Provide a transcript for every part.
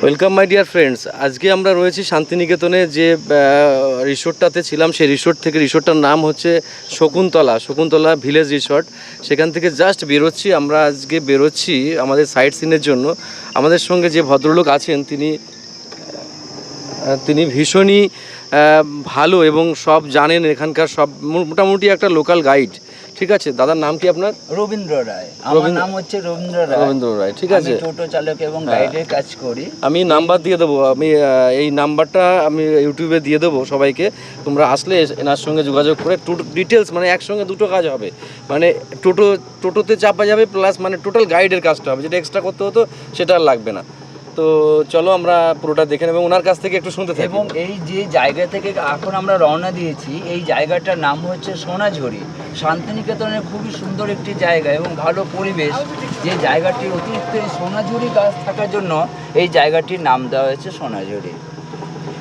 Welcome my dear friends. আজকে আমরা রয়েছি শান্তিনিকেতনে যে রিসোর্টটাতে ছিলাম, সেই রিসোর্ট থেকে, রিসোর্টটার নাম হচ্ছে শকুন্তলা ভিলেজ রিসোর্ট। সেখান থেকে জাস্ট বেরোচ্ছি আমরা, আজকে বেরোচ্ছি আমাদের সাইট সিনের জন্য। আমাদের সঙ্গে যে ভদ্রলোক আছেন তিনি ভীষণই ভালো এবং সব জানেন এখানকার, সব মোটামুটি একটা লোকাল গাইড। ঠিক আছে, দাদার নাম কি আপনার? রবীন্দ্র রায়। আমার নাম হচ্ছে রবীন্দ্র রায়। ঠিক আছে, টোটো চালক এবং গাইডের কাজ করি। আমি নাম্বার দিয়ে দেবো, আমি এই নাম্বারটা আমি ইউটিউবে দিয়ে দেবো সবাইকে। তোমরা আসলে এনার সঙ্গে যোগাযোগ করে ডিটেলস, মানে একসঙ্গে দুটো কাজ হবে, মানে টোটোতে চাপা যাবে, প্লাস মানে টোটাল গাইডের কাজটা হবে, যেটা এক্সট্রা করতে হতো সেটা আর লাগবে না। তো চলো আমরা পুরোটা দেখে নেব, ওনার কাছ থেকে একটু শুনতে থাকি। এবং এই যে জায়গা থেকে এখন আমরা রওনা দিয়েছি, এই জায়গাটার নাম হচ্ছে সোনাঝুরি। শান্তিনিকেতনের খুবই সুন্দর একটি জায়গা এবং ভালো পরিবেশ। যে জায়গাটি অতিরিক্ত এই সোনাঝুরি গাছ থাকার জন্য এই জায়গাটির নাম দেওয়া হয়েছে সোনাঝুরি।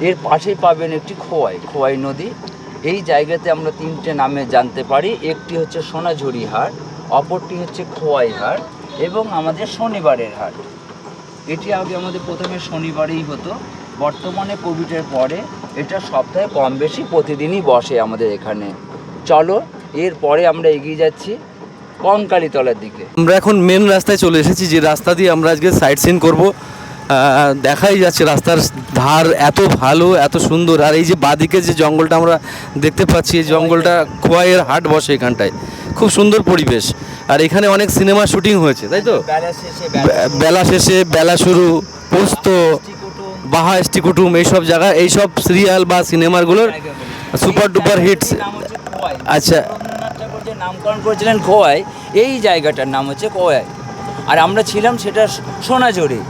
এর পাশেই পাবেন একটি খোয়াই নদী। এই জায়গাতে আমরা তিনটে নামে জানতে পারি, একটি হচ্ছে সোনাঝুরি হাট, অপরটি হচ্ছে খোয়াই হাট এবং আমাদের শনিবারের হাট। এটি আগে আমাদের প্রথমে শনিবারেই হতো, বর্তমানে কোভিডের পরে এটা সপ্তাহে কম বেশি প্রতিদিনই বসে আমাদের এখানে। চলো এরপরে আমরা এগিয়ে যাচ্ছি কঙ্কালীতলার দিকে। আমরা এখন মেন রাস্তায় চলে এসেছি, যে রাস্তা দিয়ে আমরা আজকে সাইট সিন করবো। দেখাই যাচ্ছে রাস্তার ধার এত ভালো, এত সুন্দর। আর এই যে বাদিকে যে জঙ্গলটা আমরা দেখতে পাচ্ছি, এই জঙ্গলটা খোয়াইয়ের হাট বসে এখানটায়, খুব সুন্দর পরিবেশ। আর এখানে অনেক সিনেমা শুটিং হয়েছে, তাই তো? বেলা শেষে বেলা শুরু, পোস্ত, বাহা এসটি কুটুম, এইসব জায়গা, এইসব সিরিয়াল বা সিনেমাগুলোর সুপার ডুপার হিটস। আচ্ছা, নামকরণ করেছিলেন খোয়াই, এই জায়গাটার নাম হচ্ছে খোয়াই। আর আমরা ছিলাম সেটা সোনাঝুরি।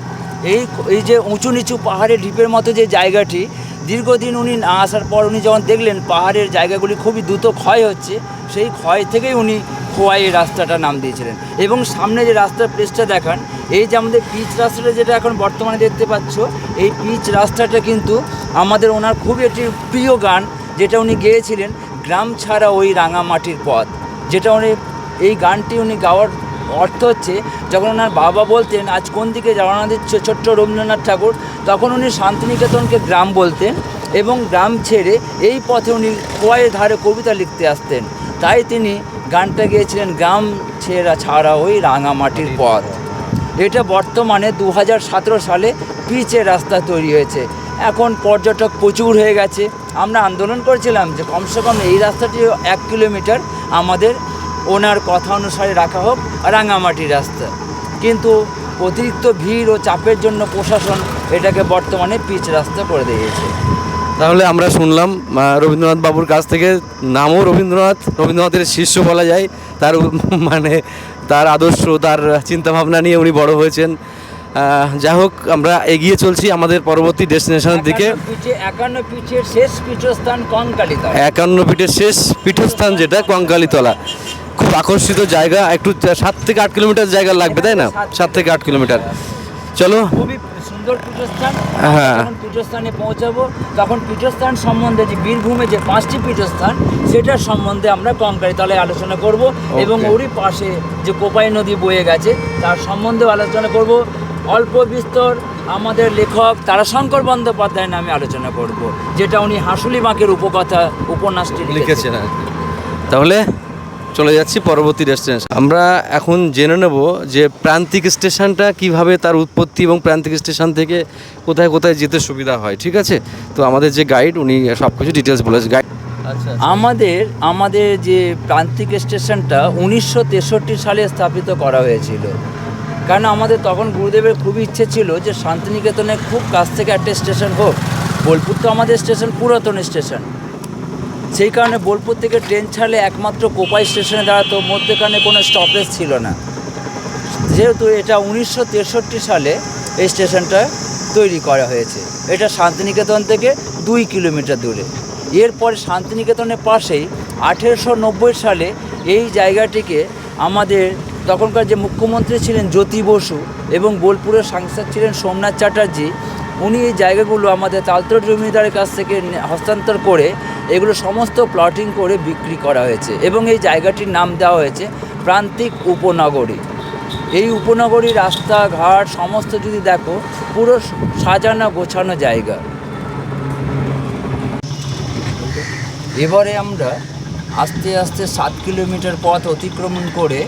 এই যে উঁচু নিচু পাহাড়ের ঢিপের মতো যে জায়গাটি, দীর্ঘদিন উনি না আসার পর উনি যখন দেখলেন পাহাড়ের জায়গাগুলি খুবই দ্রুত ক্ষয় হচ্ছে, সেই ক্ষয় থেকেই উনি খোয়াই রাস্তাটার নাম দিয়েছিলেন। এবং সামনে যে রাস্তার প্লেসটা দেখান, এই যে আমাদের পিচ রাস্তাটা যেটা এখন বর্তমানে দেখতে পাচ্ছ, এই পিচ রাস্তাটা কিন্তু আমাদের ওনার খুবই একটি প্রিয় গান, যেটা উনি গেয়েছিলেন, গ্রাম ছাড়া ওই রাঙামাটির পথ। যেটা উনি, এই গানটি উনি গাওয়ার অর্থ হচ্ছে, যখন ওনার বাবা বলতেন আজ কোন দিকে রওনা দিচ্ছে ছোট্ট রবীন্দ্রনাথ ঠাকুর, তখন উনি শান্তিনিকেতনকে গ্রাম বলতেন এবং গ্রাম ছেড়ে এই পথে উনি খোয়াইয়ের ধারে কবিতা লিখতে আসতেন। তাই তিনি গানটা গেয়েছিলেন, গ্রাম ছাড়া ওই রাঙামাটির পথ। এটা বর্তমানে 2017 সালে পিচের রাস্তা তৈরি হয়েছে। এখন পর্যটক প্রচুর হয়ে গেছে। আমরা আন্দোলন করেছিলাম যে কমসে কম এই রাস্তাটি 1 কিলোমিটার আমাদের ওনার কথা অনুসারে রাখা হোক রাঙামাটির রাস্তা, কিন্তু অতিরিক্ত ভিড় ও চাপের জন্য প্রশাসন এটাকে বর্তমানে পিচ রাস্তা করে দিয়েছে। তাহলে আমরা শুনলাম রবীন্দ্রনাথ বাবুর কাছ থেকে, নামও রবীন্দ্রনাথের শিষ্য বলা যায়। তার মানে তার আদর্শ, তার চিন্তাভাবনা নিয়ে উনি বড় হয়েছেন। যাই হোক, আমরা এগিয়ে চলছি আমাদের পরবর্তী ডেস্টিনেশনের দিকে। 51 পিচের শেষ পীঠস্থান কঙ্কালীতলা। 51 পিঠের শেষ পীঠস্থান যেটা কঙ্কালীতলা, খুব আকর্ষিত জায়গা। একটু 7 থেকে 8 কিলোমিটার জায়গা লাগবে, তাই না? 7 থেকে 8 কিলোমিটার। চলো, খুবই সুন্দর পীঠস্থান। হ্যাঁ, যখন পীঠস্থানে পৌঁছাবো তখন পীঠস্থান সম্বন্ধে, যে বীরভূমে যে 5টি পীঠস্থান, সেটার সম্বন্ধে আমরা কঙ্কালীতলায় আলোচনা করব এবং ওরই পাশে যে কোপাই নদী বয়ে গেছে তার সম্বন্ধেও আলোচনা করব। অল্প বিস্তর আমাদের লেখক তারাশঙ্কর বন্দ্যোপাধ্যায়ের নামে আলোচনা করব, যেটা উনি হাঁসুলি বাঁকের উপন্যাসটি লিখেছেন। তাহলে চলে যাচ্ছি পরবর্তী ডেস্টিনেশন। আমরা এখন জেনে নেব যে প্রান্তিক স্টেশনটা কিভাবে, তার উৎপত্তি এবং প্রান্তিক স্টেশন থেকে কোথায় কোথায় যেতে সুবিধা হয়। ঠিক আছে, তো আমাদের যে গাইড, উনি সব কিছু ডিটেলস বলেছে। গাইড, আচ্ছা, আমাদের যে প্রান্তিক স্টেশনটা 1963 সালে স্থাপিত করা হয়েছিল। কারণ আমাদের তখন গুরুদেবের খুবই ইচ্ছে ছিল যে শান্তিনিকেতনের খুব কাছ থেকে একটা স্টেশন হোক। বোলপুর তো আমাদের স্টেশন পুরাতন স্টেশন, সেই কারণে বোলপুর থেকে ট্রেন ছাড়লে একমাত্র কোপাই স্টেশনে দাঁড়াতো, মধ্যেখানে কোনো স্টপেজ ছিল না। যেহেতু এটা 1963 সালে এই স্টেশনটা তৈরি করা হয়েছে, এটা শান্তিনিকেতন থেকে 2 কিলোমিটার দূরে। এরপরে শান্তিনিকেতনের পাশেই 1890 সালে এই জায়গাটিকে আমাদের তখনকার যে মুখ্যমন্ত্রী ছিলেন জ্যোতি বসু এবং বোলপুরের সাংসদ ছিলেন সোমনাথ চ্যাটার্জি, উনি এই জায়গাগুলো আমাদের তালতোড় জমিদারের কাছ থেকে হস্তান্তর করে এগুলো সমস্ত প্লটিং করে বিক্রি করা হয়েছে এবং এই জায়গাটির নাম দেওয়া হয়েছে প্রান্তিক উপনগরী। এই উপনগরী রাস্তাঘাট সমস্ত যদি দেখো পুরো সাজানো গোছানো জায়গা। এবারে আমরা আস্তে আস্তে 7 কিলোমিটার পথ অতিক্রমণ করে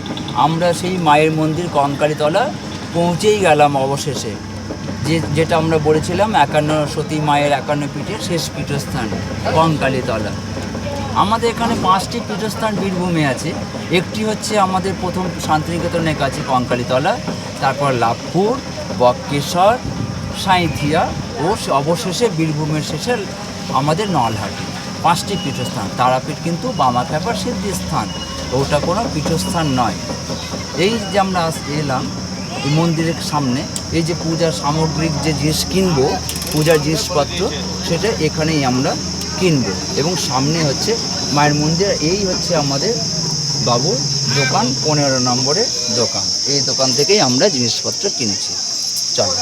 আমরা সেই মায়ের মন্দির কঙ্কালীতলা পৌঁছেই গেলাম অবশেষে। যেটা আমরা বলেছিলাম 51 সতী মায়ের 51 পীঠের শেষ পীঠস্থান কঙ্কালীতলা। আমাদের এখানে 5টি পীঠস্থান বীরভূমে আছে। একটি হচ্ছে আমাদের প্রথম শান্তিনিকেতনের কাছে কঙ্কালীতলা, তারপর লাভপুর, বক্রেশ্বর, সাঁইথিয়া ও অবশেষে বীরভূমের শেষে আমাদের নলহাটি। 5টি পীঠস্থান। তারাপীঠ কিন্তু বামাখ্যাপার সিদ্ধিস্থান, ওটা কোনো পীঠস্থান নয়। এই যে আমরা এলাম এই মন্দিরের সামনে, এই যে পূজার সামগ্রিক যে জিনিস কিনবো, পূজার জিনিসপত্র, সেটা এখানেই আমরা কিনবো। এবং সামনে হচ্ছে মায়ের মন্দির। এই হচ্ছে আমাদের বাবুর দোকান, 15 নম্বরের দোকান। এই দোকান থেকেই আমরা জিনিসপত্র কিনছি। চলো।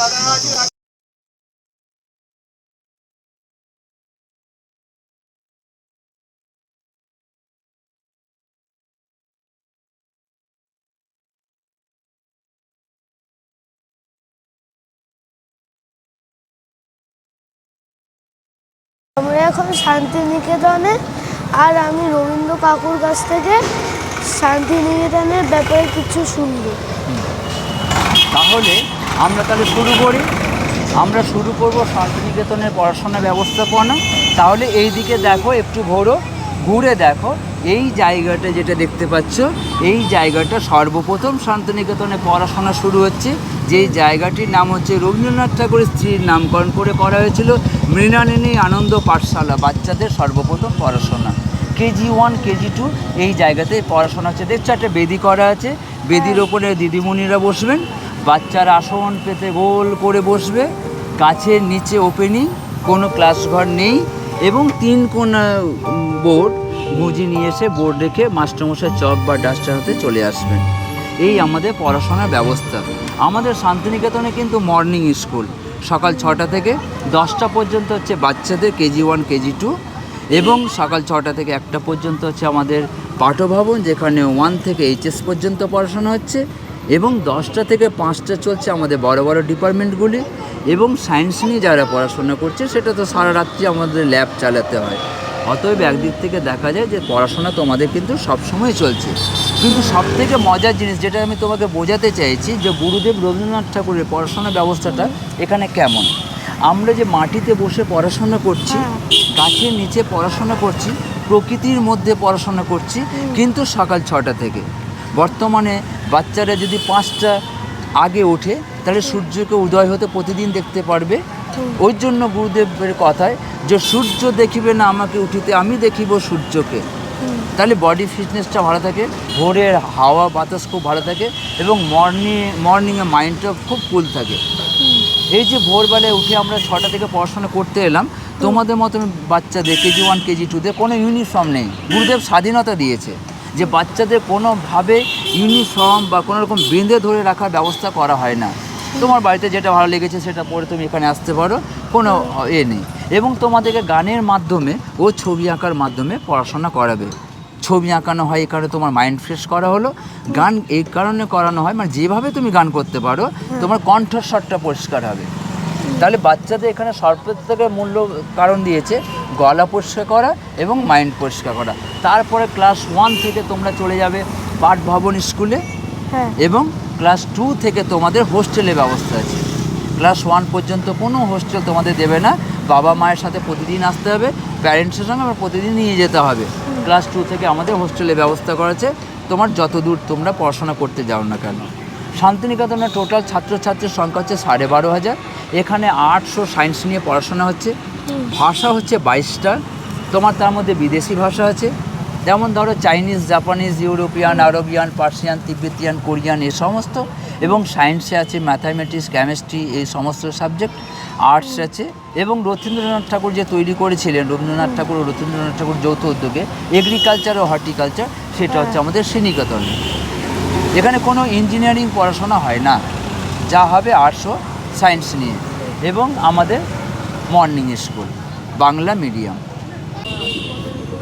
আমরা এখন শান্তিনিকেতনে, আর আমি রবীন্দ্র কাকুর কাছ থেকে শান্তিনিকেতনের ব্যাপারে কিছু শুনবো। তাহলে আমরা শুরু করি। আমরা শুরু করব শান্তিনিকেতনের পড়াশোনা ব্যবস্থাপনা। তাহলে এই দিকে দেখো, একটু ঘুরে দেখো। এই জায়গাটা যেটা দেখতে পাচ্ছ, এই জায়গাটা সর্বপ্রথম শান্তিনিকেতনে পড়াশোনা শুরু হচ্ছে। যেই জায়গাটির নাম হচ্ছে রবীন্দ্রনাথ ঠাকুরের স্ত্রীর নামকরণ করে করা হয়েছিল মৃণালিনী আনন্দ পাঠশালা, বাচ্চাদের সর্বপ্রথম পড়াশোনা। কেজি 1, কেজি 2 এই জায়গাতে পড়াশোনা হচ্ছে। দেখছো একটা বেদি করা আছে, বেদির ওপরে দিদিমণিরা বসবেন, বাচ্চারা আসন পেতে গোল করে বসবে। গাছের নিচে ওপেনিং, কোনো ক্লাস ঘর নেই, এবং 3 কোণা বোর্ড গুঁজি নিয়ে এসে বোর্ড রেখে মাস্টারমশাই চক বা ডাস্টার হাতে চলে আসবেন। এই আমাদের পড়াশোনার ব্যবস্থা। আমাদের শান্তিনিকেতনে কিন্তু মর্নিং স্কুল, সকাল 6টা থেকে 10টা পর্যন্ত হচ্ছে বাচ্চাদের কেজি 1, কেজি 2, এবং সকাল 6টা থেকে 1টা পর্যন্ত হচ্ছে আমাদের পাঠভবন, যেখানে 1 থেকে HS পর্যন্ত পড়াশোনা হচ্ছে, এবং 10টা থেকে 5টা চলছে আমাদের বড় বড় ডিপার্টমেন্টগুলি। এবং সায়েন্স নিয়ে যারা পড়াশোনা করছে সেটা তো সারা রাত্রি আমাদের ল্যাব চালাতে হয়। অতএব একদিক থেকে দেখা যায় যে পড়াশোনা তোমাদের কিন্তু সবসময় চলছে। কিন্তু সবথেকে মজার জিনিস যেটা আমি তোমাকে বোঝাতে চাইছি, যে গুরুদেব রবীন্দ্রনাথ ঠাকুরের পড়াশোনা ব্যবস্থাটা এখানে কেমন। আমরা যে মাটিতে বসে পড়াশোনা করছি, গাছের নিচে পড়াশোনা করছি, প্রকৃতির মধ্যে পড়াশোনা করছি, কিন্তু সকাল 6টা থেকে। বর্তমানে বাচ্চারা যদি 5টা আগে ওঠে, তাহলে সূর্যকে উদয় হতে প্রতিদিন দেখতে পারবে। ওই জন্য গুরুদেবের কথায় যে সূর্য দেখিবে না আমাকে উঠিতে, আমি দেখিব সূর্যকে। তাহলে বডি ফিটনেসটা ভালো থাকে, ভোরের হাওয়া বাতাস খুব ভালো থাকে, এবং মর্নিংয়ে মাইন্ডটা খুব কুল থাকে। এই যে ভোরবেলায় উঠে আমরা 6টা থেকে পড়াশোনা করতে এলাম, তোমাদের মতন বাচ্চাদের কেজি 1, কেজি 2তে কোনো ইউনিফর্ম নেই। গুরুদেব স্বাধীনতা দিয়েছে যে বাচ্চাদের কোনোভাবে ইউনিফর্ম বা কোনো রকম বেঁধে ধরে রাখার ব্যবস্থা করা হয় না। তোমার বাড়িতে যেটা ভালো লেগেছে সেটা পরে তুমি এখানে আসতে পারো, কোনো নেই। এবং তোমাদেরকে গানের মাধ্যমে ও ছবি আঁকার মাধ্যমে পড়াশোনা করাবে। ছবি আঁকানো হয়, এখানে তোমার মাইন্ড ফ্রেশ করা হলো। গান এই কারণে করানো হয়, মানে যেভাবে তুমি গান করতে পারো তোমার কণ্ঠস্বরটা পরিষ্কার হবে। তাহলে বাচ্চাদের এখানে সর্বথেকে মূল্য কারণ দিয়েছে গলা পরিষ্কার করা এবং মাইন্ড পরিষ্কার করা। তারপরে ক্লাস 1 থেকে তোমরা চলে যাবে পাঠভবন স্কুলে, এবং ক্লাস 2 থেকে তোমাদের হোস্টেলের ব্যবস্থা আছে। ক্লাস 1 পর্যন্ত কোনো হোস্টেল তোমাদের দেবে না, বাবা মায়ের সাথে প্রতিদিন আসতে হবে, প্যারেন্টসের সঙ্গে আবার প্রতিদিন নিয়ে যেতে হবে। ক্লাস 2 থেকে আমাদের হোস্টেলের ব্যবস্থা করা আছে, তোমার যত দূর তোমরা পড়াশোনা করতে যাও না কেন। শান্তিনিকেতনের টোটাল ছাত্রছাত্রীর সংখ্যা হচ্ছে 12,500। এখানে আর্টস ও সায়েন্স নিয়ে পড়াশোনা হচ্ছে। ভাষা হচ্ছে 22টা, তোমার তার মধ্যে বিদেশি ভাষা আছে, যেমন ধরো Chinese, Japanese, European, Arabian, Persian, Tibetan, Korean, এই সমস্ত। এবং সায়েন্সে আছে ম্যাথামেটিক্স, কেমিস্ট্রি, এই সমস্ত সাবজেক্ট। আর্টস আছে, এবং রবীন্দ্রনাথ ঠাকুর যে তৈরি করেছিলেন, রবীন্দ্রনাথ ঠাকুর ও রবীন্দ্রনাথ ঠাকুর যৌথ উদ্যোগে এগ্রিকালচার ও হর্টিকালচার, সেটা হচ্ছে আমাদের শ্রীনিকেতন। এখানে কোনো ইঞ্জিনিয়ারিং পড়াশোনা হয় না, যা হবে আর্টস ও সায়েন্স নিয়ে। এবং আমাদের মর্নিং স্কুল, বাংলা মিডিয়াম।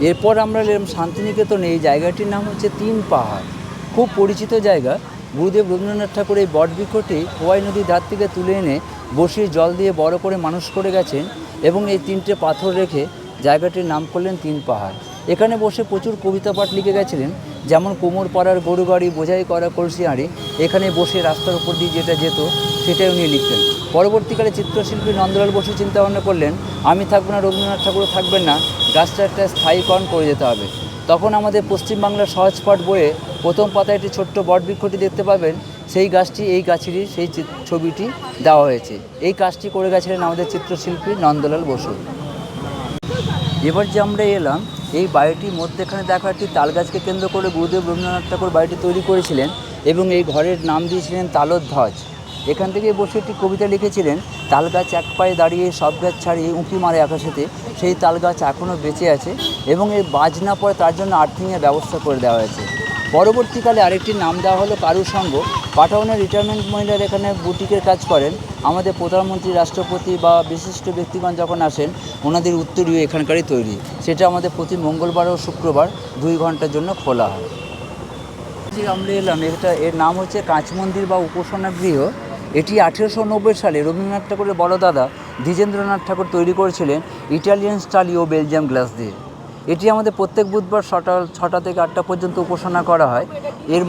এরপর আমরা এলাম শান্তিনিকেতনে। এই জায়গাটির নাম হচ্ছে 3 পাহাড়, খুব পরিচিত জায়গা। গুরুদেব রবীন্দ্রনাথ ঠাকুর এই বটবৃক্ষটি খোয়াই নদীর ধার থেকে তুলে এনে বসিয়ে জল দিয়ে বড় করে মানুষ করে গেছেন এবং এই 3টে পাথর রেখে জায়গাটির নাম করলেন 3 পাহাড়। এখানে বসে প্রচুর কবিতা পাঠ লিখে গেছিলেন, যেমন কোমর পাড়ার গরু গাড়ি বোঝাই করা কলসি হাঁড়ি। এখানে বসে রাস্তার উপর দিয়ে যেটা যেত সেটাই উনি লিখতেন। পরবর্তীকালে চিত্রশিল্পী নন্দলাল বসু চিন্তা ভাবনা করলেন, আমি থাকবো না, রবীন্দ্রনাথ ঠাকুরও থাকবেন না, গাছটা একটা স্থায়ীকরণ করে যেতে হবে। তখন আমাদের পশ্চিমবাংলার সহজপাঠ বইয়ে প্রথম পাতায় একটি ছোট্ট বটবৃক্ষটি দেখতে পাবেন, সেই গাছটি এই গাছেরই সেই ছবিটি দেওয়া হয়েছে। এই কাজটি করে গেছিলেন আমাদের চিত্রশিল্পী নন্দলাল বসু। এবার যে আমরা এলাম এই বাড়িটির মধ্যেখানে দেখা একটি তাল গাছকে কেন্দ্র করে গুরুদেব রবীন্দ্রনাথ ঠাকুর বাড়িটি তৈরি করেছিলেন এবং এই ঘরের নাম দিয়েছিলেন তালধ্বজ। এখান থেকে বসে একটি কবিতা লিখেছিলেন, তাল গাছ এক পায়ে দাঁড়িয়ে সব গাছ ছাড়িয়ে উঁকি মারে আকাশেতে। সেই তাল গাছ এখনও বেঁচে আছে এবং এই বাজ না পড়ে তার জন্য আর্থিংয়ের ব্যবস্থা করে দেওয়া হয়েছে। পরবর্তীকালে আরেকটি নাম দেওয়া হলো কারুসংঘ। পাঠাওয়ানের রিটায়ারমেন্ট মহিলারা এখানে বুটিকের কাজ করেন। আমাদের প্রধানমন্ত্রী, রাষ্ট্রপতি বা বিশিষ্ট ব্যক্তিগণ যখন আসেন ওনাদের উত্তরীয় এখানকারই তৈরি। সেটা আমাদের প্রতি মঙ্গলবার ও শুক্রবার 2 ঘন্টার জন্য খোলা হয়। যে আমরা এলাম এর নাম হচ্ছে কাঁচ মন্দির বা উপাসনা গৃহ। এটি 1890 সালে রবীন্দ্রনাথ ঠাকুরের বড় দাদা দ্বিজেন্দ্রনাথ ঠাকুর তৈরি করেছিলেন ইটালিয়ান স্টাইল ও বেলজিয়াম গ্লাস দিয়ে। এটি আমাদের প্রত্যেক বুধবার সকাল 6টা থেকে 8টা পর্যন্ত উপাসনা করা হয়। এর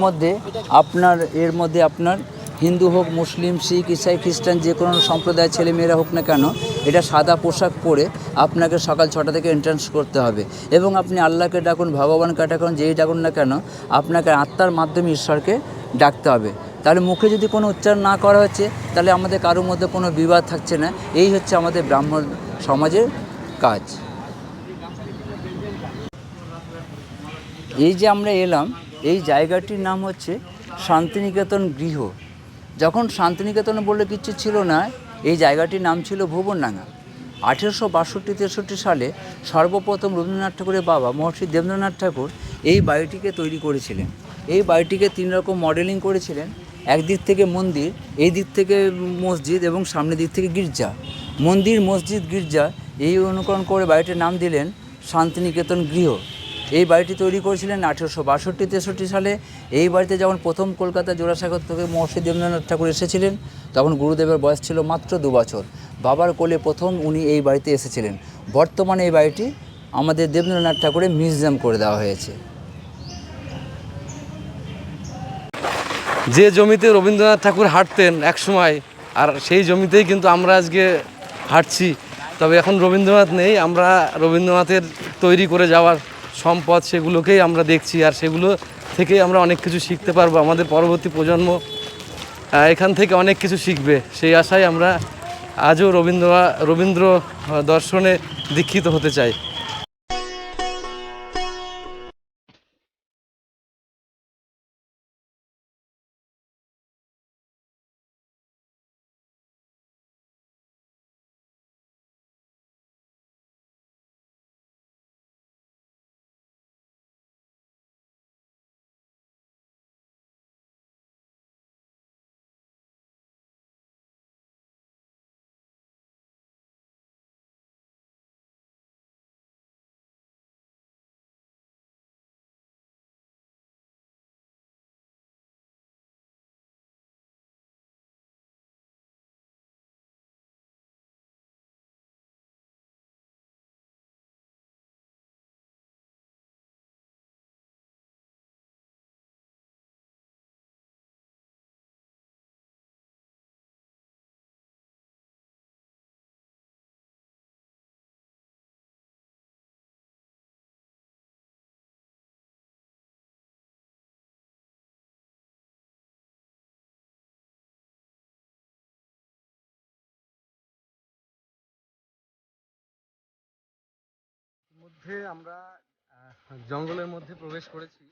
মধ্যে আপনার হিন্দু হোক, মুসলিম, শিখ, ইসাই, খ্রিস্টান যে কোনো সম্প্রদায়ের ছেলেমেয়েরা হোক না কেন, এটা সাদা পোশাক পরে আপনাকে সকাল 6টা থেকে এন্ট্রান্স করতে হবে এবং আপনি আল্লাহকে ডাকুন, ভগবানকে ডাকুন, যেই ডাকুন না কেন আপনাকে আত্মার মাধ্যমে ঈশ্বরকে ডাকতে হবে। তাহলে মুখে যদি কোনো উচ্চারণ না করা হচ্ছে তাহলে আমাদের কারোর মধ্যে কোনো বিবাদ থাকছে না। এই হচ্ছে আমাদের ব্রাহ্মণ সমাজের কাজ। এই যে আমরা এলাম এই জায়গাটির নাম হচ্ছে শান্তিনিকেতন গৃহ। যখন শান্তিনিকেতন বললে কিচ্ছু ছিল না, এই জায়গাটির নাম ছিল ভুবনডাঙ্গা। 1862-63 সালে সর্বপ্রথম রবীন্দ্রনাথ ঠাকুরের বাবা মহর্ষি দেবেন্দ্রনাথ ঠাকুর এই বাড়িটিকে তৈরি করেছিলেন। এই বাড়িটিকে 3 রকম মডেলিং করেছিলেন। একদিক থেকে মন্দির, এই দিক থেকে মসজিদ এবং সামনের দিক থেকে গির্জা। মন্দির, মসজিদ, গির্জা এই অনুকরণ করে বাড়িটির নাম দিলেন শান্তিনিকেতন গৃহ। এই বাড়িটি তৈরি করেছিলেন 1862-63 সালে। এই বাড়িতে যখন প্রথম কলকাতা জোড়াসাঁকো থেকে মহর্ষি দেবেন্দ্রনাথ ঠাকুর এসেছিলেন তখন গুরুদেবের বয়স ছিল মাত্র 2 বছর। বাবার কোলে প্রথম উনি এই বাড়িতে এসেছিলেন। বর্তমানে এই বাড়িটি আমাদের দেবেন্দ্রনাথ ঠাকুরের মিউজিয়াম করে দেওয়া হয়েছে। যে জমিতে রবীন্দ্রনাথ ঠাকুর হাঁটতেন এক সময়, আর সেই জমিতেই কিন্তু আমরা আজকে হাঁটছি। তবে এখন রবীন্দ্রনাথ নেই, আমরা রবীন্দ্রনাথের তৈরি করে যাওয়ার সম্পদ সেগুলোকেই আমরা দেখছি, আর সেগুলো থেকেই আমরা অনেক কিছু শিখতে পারবো। আমাদের পরবর্তী প্রজন্ম এখান থেকে অনেক কিছু শিখবে, সেই আশায় আমরা আজও রবীন্দ্র দর্শনে দীক্ষিত হতে চাই। মধ্যে আমরা জঙ্গলের মধ্যে প্রবেশ করেছি।